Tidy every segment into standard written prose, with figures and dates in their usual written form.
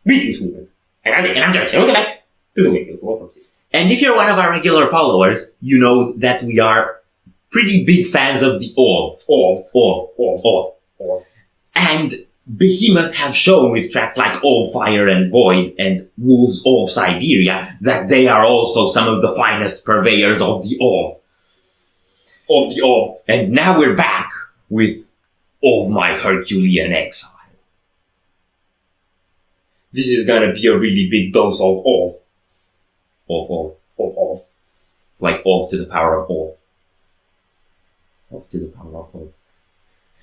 Greetings, humans. And I'm Josh, and welcome back to the Windmill for Purposes. And if you're one of our regular followers, you know that we are pretty big fans of the And Behemoth have shown with tracks like Of Fire and Void and Wolves of Siberia that they are also some of the finest purveyors of the Of. And now we're back with Of My Herculean Exile. This is gonna be a really big dose of Of. Of. It's like Of to the power of Of. Of to the power of Of.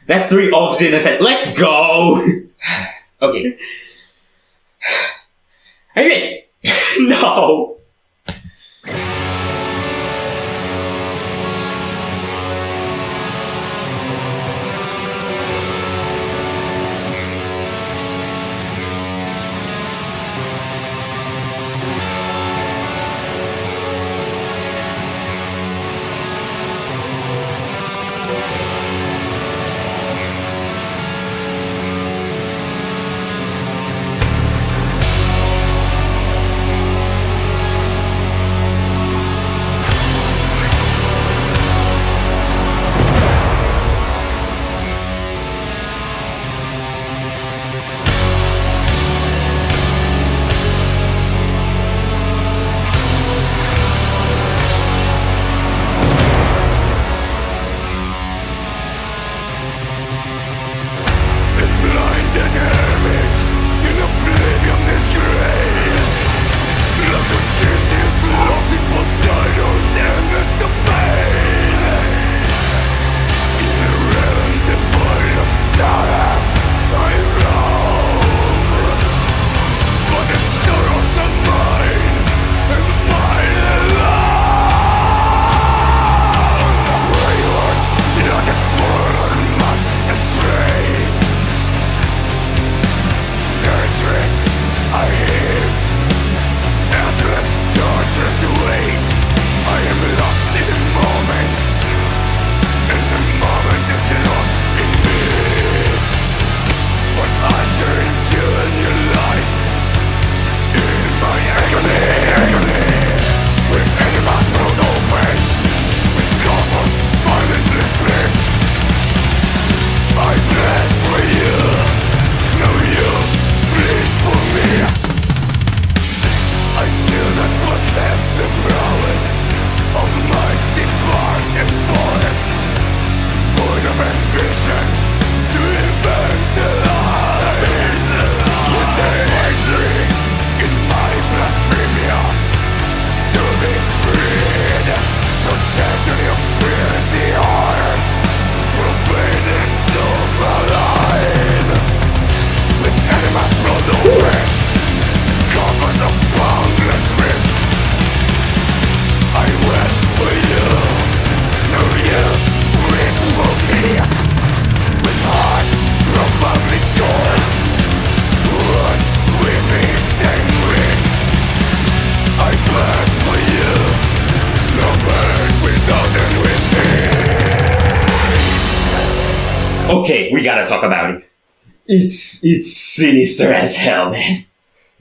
That's 3 Ofs in a set. Let's go! Okay. Are you ready? No! Okay, we gotta talk about it. It's sinister as hell, man.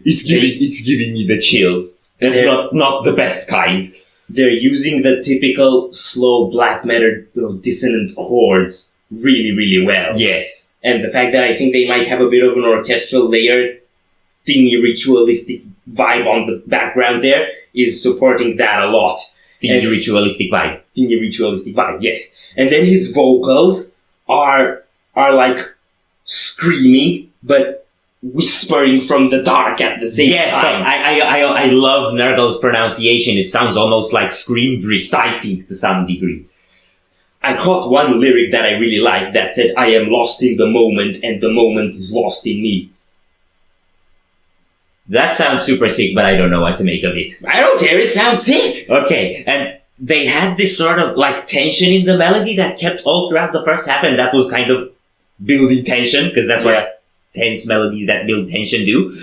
It's giving me the chills. And not the best kind. They're using the typical slow black matter dissonant chords really, really well. Yes. And the fact that I think they might have a bit of an orchestral layer, thingy ritualistic vibe on the background there is supporting that a lot. Thingy ritualistic vibe, yes. And then his vocals are like screaming, but whispering from the dark at the same time. I love Nurgle's pronunciation. It sounds almost like screamed reciting to some degree. I caught one lyric that I really liked that said, "I am lost in the moment and the moment is lost in me." That sounds super sick, but I don't know what to make of it. I don't care, it sounds sick! Okay, and they had this sort of like tension in the melody that kept all throughout the first half, and that was kind of building tension, because that's what tense melodies that build tension do.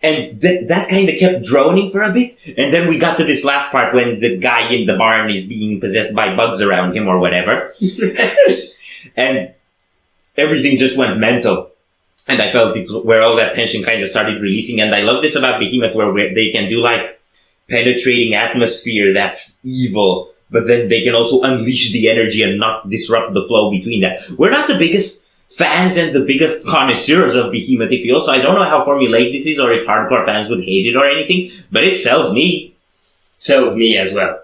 And that kind of kept droning for a bit. And then we got to this last part when the guy in the barn is being possessed by bugs around him or whatever. And everything just went mental. And I felt it's where all that tension kind of started releasing. And I love this about Behemoth, where they can do like penetrating atmosphere that's evil, but then they can also unleash the energy and not disrupt the flow between that. We're not the biggest fans and the biggest connoisseurs of Behemoth, if you also, I don't know how formulaic this is or if hardcore fans would hate it or anything, but it sells me. Sells me as well.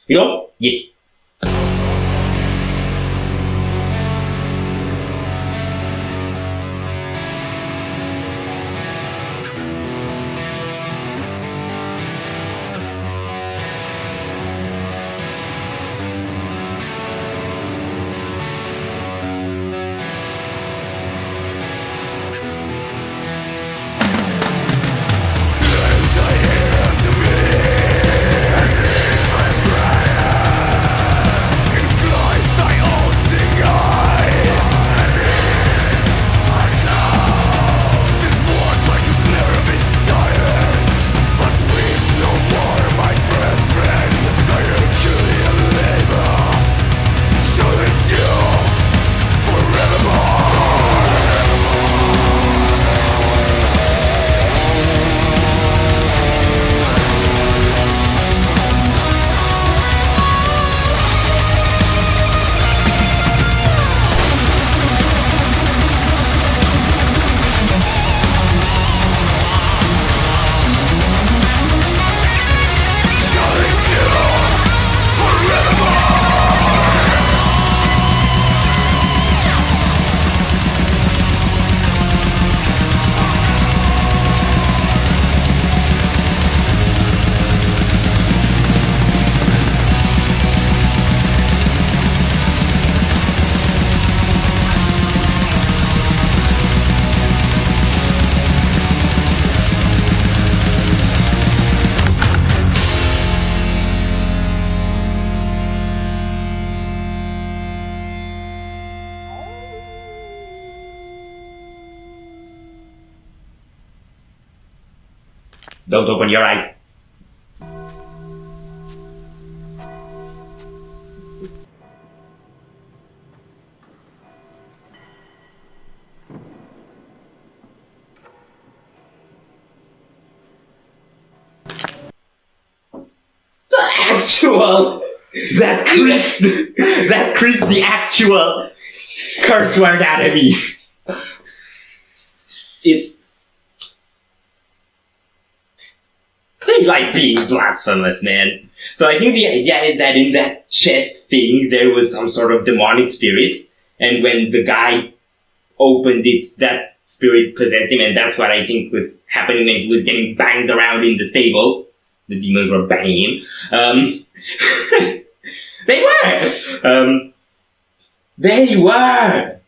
You know? Yes. Don't open your eyes. That creeped the actual curse word out of me. They like being blasphemous, man. So I think the idea is that in that chest thing, there was some sort of demonic spirit, and when the guy opened it, that spirit possessed him, and that's what I think was happening when he was getting banged around in the stable. The demons were banging him. They were! They were!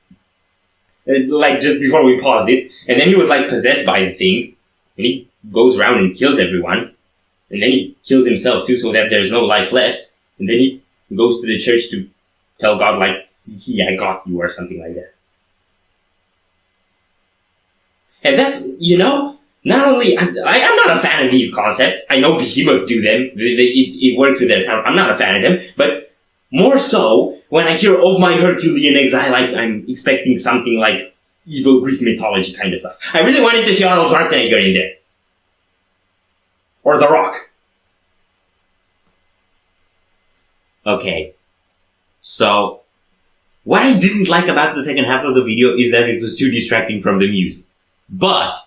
Like, just before we paused it, and then he was, like, possessed by the thing, and he goes around and kills everyone, and then he kills himself, too, so that there's no life left, and then he goes to the church to tell God, like, yeah, I got you, or something like that. And that's, you know, not only, I'm not a fan of these concepts. I know Behemoth do them. It worked with their sound. I'm not a fan of them. But more so, when I hear of my Herculean Exile, I'm expecting something like evil Greek mythology kind of stuff. I really wanted to see Arnold Schwarzenegger in there. Or The Rock. Okay. So, what I didn't like about the second half of the video is that it was too distracting from the music. But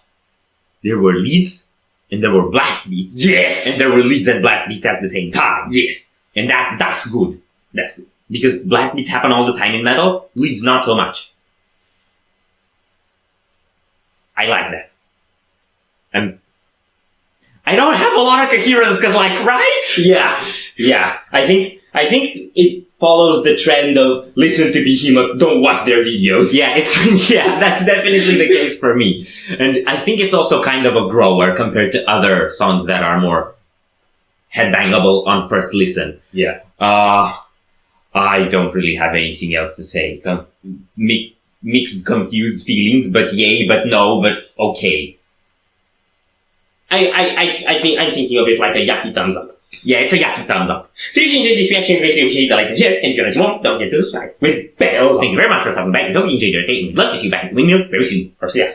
there were leads and there were blast beats. Yes! And there were leads and blast beats at the same time. Yes. And that's good. That's good. Because blast beats happen all the time in metal, leads not so much. I like that. I don't have a lot of coherence because, like, right? Yeah. I think it follows the trend of listen to Behemoth, don't watch their videos. Yeah, that's definitely the case for me. And I think it's also kind of a grower compared to other songs that are more headbangable on first listen. Yeah. I don't really have anything else to say. Mixed, confused feelings, but yay, but no, but okay. I think I'm thinking of it like a yucky thumbs up. Yeah, it's a yucky thumbs up. So if you enjoyed this reaction, greatly appreciate the likes and shares, and if you like more, don't forget to subscribe with bells on. Thank you very much for stopping by. We hope you enjoyed your stay, and we'd love to see you back at the Windmill very soon. Or see ya.